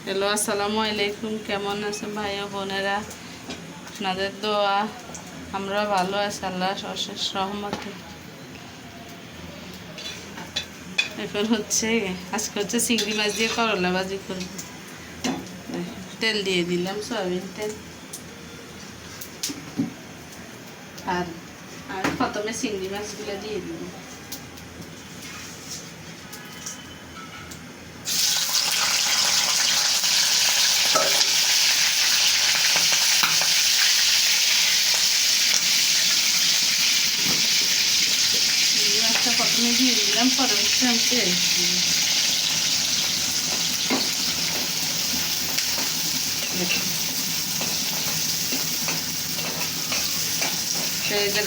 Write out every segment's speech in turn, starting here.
Hello, আসসালামু আলাইকুম। কেমন আছেন ভাইয়া বোনেরা? আপনাদের দোয়া আমরা ভালো আছি, আল্লাহ অশেষ রহমতে। এখন আজকে চিংড়ি মাছ দিয়ে করলা ভাজি করব। তেল দিয়ে দিলাম, সয়াবিন তেল। আর আমি প্রথমে চিংড়ি মাছগুলো দিয়ে দিব। প্রথমে দিয়ে দিলাম, পরে আমি তেল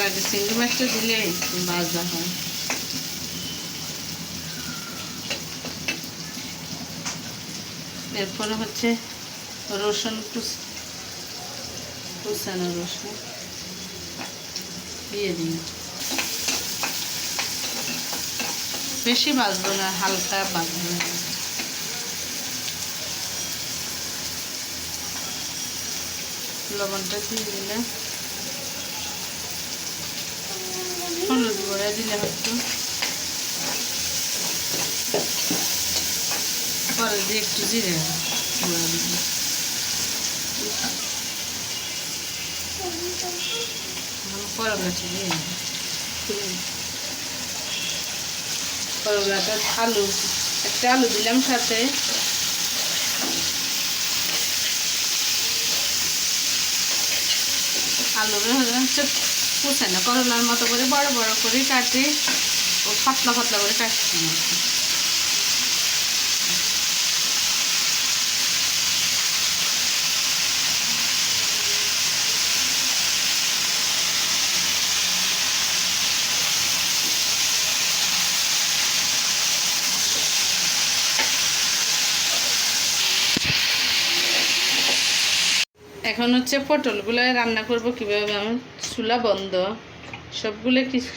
আগে চিংড়ি মাছটা দিলে ভাজা হয়। এরপরে রসুন কুচানো রসুন দিয়ে দিই। বেশি ভাজবো না, হালকা ভাজবো। লবণটা দিয়ে দিলে, হলুদ গুঁড়া দিলে একটু, পরে দিয়ে একটু জিরে গুঁড়া দিলে, করলাটা দিয়ে করলাটা একটা আলু দিলাম সাথে। আলুটা কুচে না, করলার মতো করে বড় বড় করে কাটে, ও পাতলা পাতলা করে কাটতে। এখন পটলগুলো রান্না করব কিভাবে। আমি চুলা বন্ধ,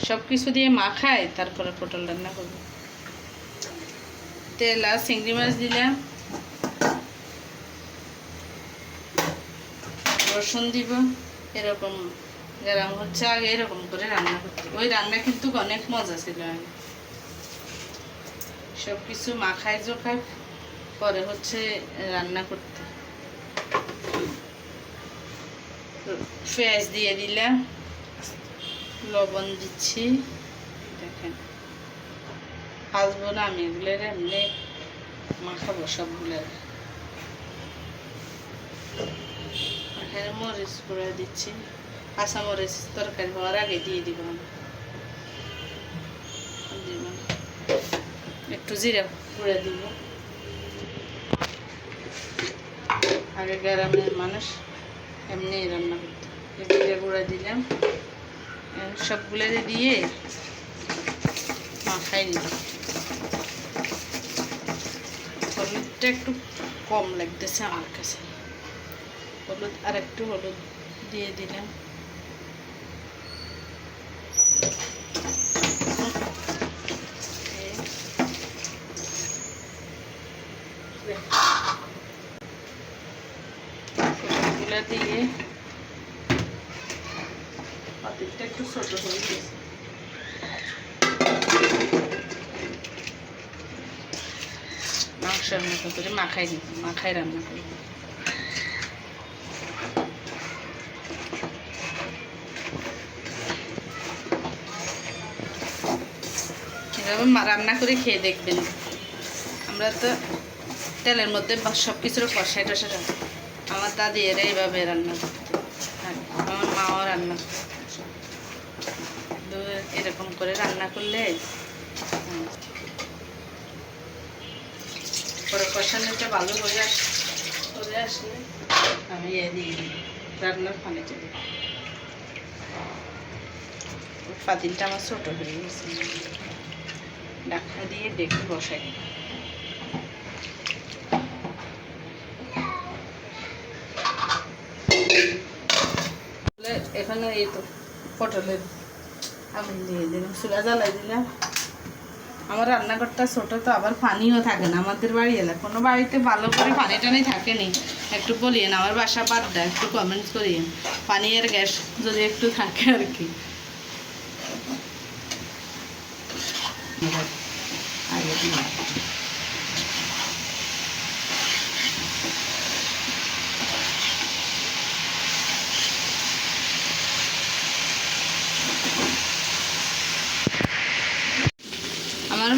সব কিছু দিয়ে মাখাই, তারপরে পটল রান্না করব। তেল আর চিংড়ি মাছ দিলাম, রসুন দিব। এরকম গরম আগে এরকম করে রান্না করতে। ওই রান্না কিন্তু অনেক মজা ছিল। আগে সব কিছু মাখাই জোখাই পরে রান্না করতে। পেঁয়াজ দিয়ে দিলাম, লবণ দিচ্ছি। দেখেন, ভাজবো না আমি, এগুলো এমনি মাখাবো সবগুলো। এখানে মরিচ গুঁড়া দিচ্ছি, কাঁচা মরিচ তরকারি হওয়ার আগে দিয়ে দিব। একটু জিরা গুঁড়া দিব। আগে গ্রামের মানুষ এমনি রান্না করতে। জিরা গুঁড়া দিলাম, সবগুলো দিয়ে মাখাই নিলাম। হলুদটা একটু কম লাগতেছে আমার কাছে, হলুদ আর একটু হলুদ দিয়ে দিলাম। এগুলা দিয়ে পাতিলটা একটু ছোট হয়ে গেছে। মাংসের মতো করে মাখাই দিব, মাখাই রান্না করব। এভাবে রান্না করে খেয়ে দেখবেন। আমরা তো তেলের মধ্যে সব কিছুর কষাই টষাই, আমার দাদি এরা এইভাবে রান্না করতে, আমার মাও রান্না করতে। এরকম করে রান্না করলে পরে কষানোটা ভালো হয়ে আসলে আমি দিই রান্নার পানিটা দিই। পাতিলটা আমার ছোট হয়ে গেছে, ঢাকনা দিয়ে ডেকে বসাই। এখানে এই তো পটলের আগুন দিয়ে দিলাম, চুলা জ্বালাই দিলাম। আমার রান্নাঘরটা ছোট তো, আবার পানিও থাকে না আমাদের বাড়ি এলাকা। কোনো বাড়িতে ভালো করে পানি টানি থাকেনি, একটু বলিয়েন। আমার বাসা বাড্ডা, একটু কমেন্টস করিয়েন পানি আর গ্যাস যদি একটু থাকে আর কি। আমার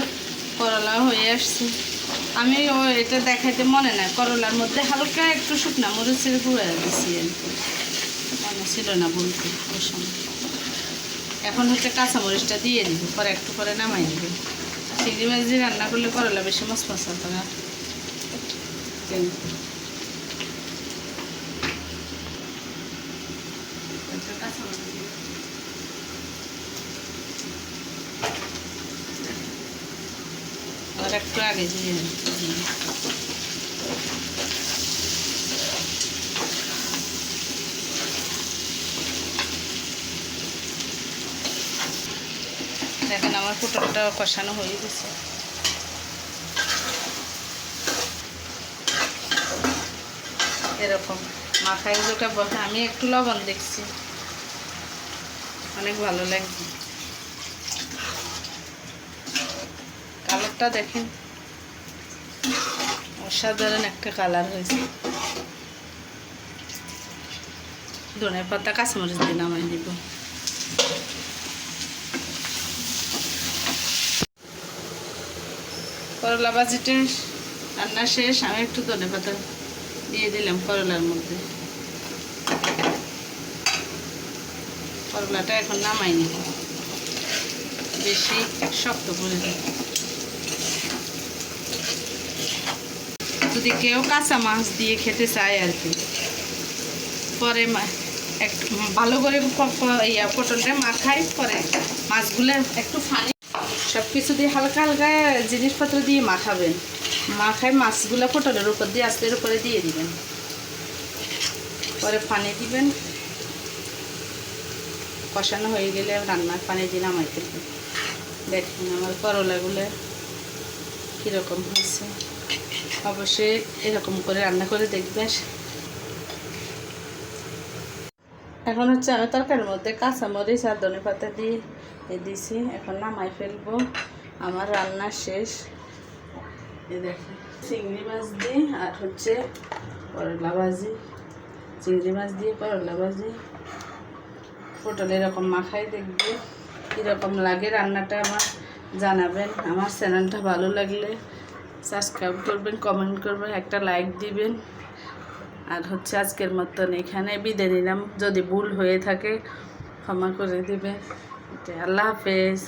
করলা হয়ে আসছে। আমি এটা দেখাইতে মনে নাই, করলার মধ্যে হালকা একটু শুকনা মরিচের গুঁড়া দিচ্ছি আর কি, মনে ছিল না বলতে ওর সময়। এখন হচ্ছে কাঁচামরিচটা দিয়ে দিব, পরে একটু পরে নামাই দিব। চিংড়ি মাছ দিয়ে রান্না করলে করলা বেশি মশমশা করা। আর একটু আগে দিয়ে দেখেন আমার পটলটা কষানো হয়ে গেছে। এরকম মাখায় যেটা বসে, আমি একটু লবণ দেখছি, অনেক ভালো লাগছে। কালারটা দেখেন, অসাধারণ একটা কালার হয়েছে। ধনে পাতা কাঁচামরিচ দিয়ে নামাই দিব। করলা ভাজিটা রান্না শেষ, আমি একটু ধনে পাতা দিয়ে দিলাম করলার মধ্যে। করলাটা এখন নামাই নিব, বেশি শক্ত করে দেব। যদি কেউ কাঁচা মাছ দিয়ে খেতে চায় আর কি, পরে একটু ভালো করে পটলটা মাখাই, পরে মাছগুলো একটু পানি সব কিছু দিয়ে হালকা হালকা জিনিসপত্র দিয়ে মাখাবেন। মাখায় মাছগুলো পটলের উপর দিয়ে আস্তের উপরে দিয়ে দিবেন, পরে পানি দিবেন। কষানো হয়ে গেলে রান্নার পানি দিয়ে নামাই ফেলবেন। দেখুন আমার করলাগুলো কীরকম হয়েছে, অবশ্যই এরকম করে রান্না করে দেখবেন। এখন হচ্ছে আমি তরকারির মধ্যে কাঁচামরিচ আর ধনে পাতা দিয়ে দিয়েছি, এখন নামাই ফেলবো। আমার রান্না শেষ। এই দেখুন চিংড়ি মাছ দিয়ে আর হচ্ছে করলা ভাজি, চিংড়ি মাছ দিয়ে করলা ভাজি, পটল এরকম মাখাই দেখবে কীরকম লাগে। রান্নাটা আমার জানাবেন। আমার চ্যানেলটা ভালো লাগলে সাবস্ক্রাইব করবেন, কমেন্ট করবেন, একটা লাইক দিবেন। আর হচ্ছে আজকের মতন এখানে বিদায় নিলাম, যদি ভুল হয়ে থাকে ক্ষমা করে দিবেন। আল্লাহ হাফেজ।